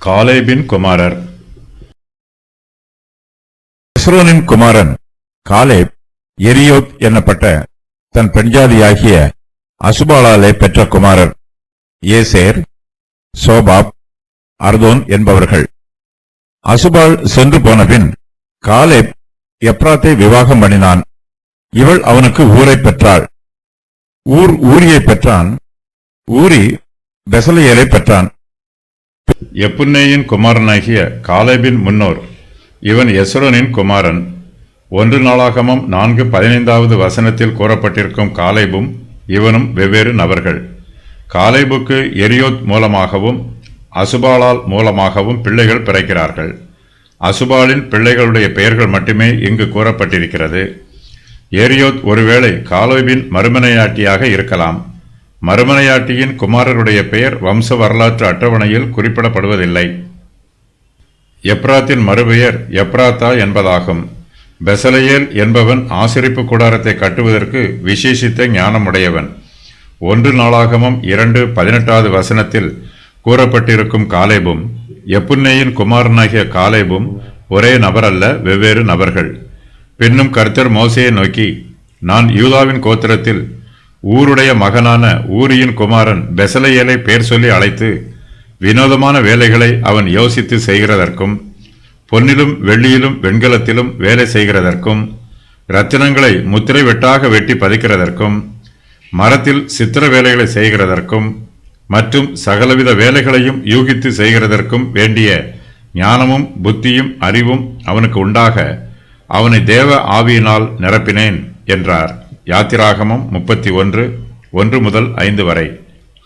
காலேபின் குமாரர். எஸ்ரோனின் குமாரன் காலேப் எரியோத் என்னப்பட்ட தன் பெண்ஜாதியாகிய அசுபாளாலே பெற்ற குமாரர் ஏசேர், சோபாப், அர்தோன் என்பவர்கள். அசுபாள் சென்று போனபின் காலேப் எப்ராத்தை விவாகம் பண்ணினான். இவள் அவனுக்கு ஊரை பெற்றாள். ஊரியை பெற்றான். ஊரி பெசலெயேலை பெற்றான். எப்புன்னேயின் குமாரனாகிய காலேபின் முன்னோர். இவன் எஸ்ரோனின் குமாரன். 1 நாளாகமம் 4:15 கூறப்பட்டிருக்கும் காலேபும் இவனும் வெவ்வேறு நபர்கள். காலேபுக்கு எரியோத் மூலமாகவும் அசுபாளால் மூலமாகவும் பிள்ளைகள் பிறக்கிறார்கள். அசுபாலின் பிள்ளைகளுடைய பெயர்கள் மட்டுமே இங்கு கூறப்பட்டிருக்கிறது. எரியோத் ஒருவேளை காலேபின் மறுமனையாட்டியாக இருக்கலாம். மறுமனையாட்டியின் குமாரருடைய பெயர் வம்ச வரலாற்று அட்டவணையில் குறிப்பிடப்படுவதில்லை. எப்ராத்தின் மறுபெயர் எப்ராத்தா என்பதாகும். பெசலெயேல் என்பவன் ஆசரிப்பு கூடாரத்தை கட்டுவதற்கு விசேஷித்த ஞானமுடையவன். 1 நாளாகமம் 2:18 கூறப்பட்டிருக்கும் காலேபும் எப்புன்னேயின் குமாரனாகிய காலேபும் ஒரே நபர் அல்ல, வெவ்வேறு நபர்கள். பின்னும் கர்த்தர் மோசேயை நோக்கி, நான் யூதாவின் கோத்திரத்தில் ஊருடைய மகனான ஊரியின் குமாரன் பெசலெயேலை பேர் சொல்லி அழைத்து வினோதமான வேலைகளை அவன் யோசித்து செய்கிறதற்கும், பொன்னிலும் வெள்ளியிலும் வெண்கலத்திலும் வேலை செய்கிறதற்கும், இரத்தினங்களை முத்திரை வெட்டாக வெட்டி பதிக்கிறதற்கும், மரத்தில் சித்திர வேலைகளை செய்கிறதற்கும் மற்றும் சகலவித வேலைகளையும் யூகித்து செய்கிறதற்கும் வேண்டிய ஞானமும் புத்தியும் அறிவும் அவனுக்கு உண்டாக அவனை தேவ ஆவியினால் நிரப்பினேன் என்றார். யாத்திராகமம் 31:1-5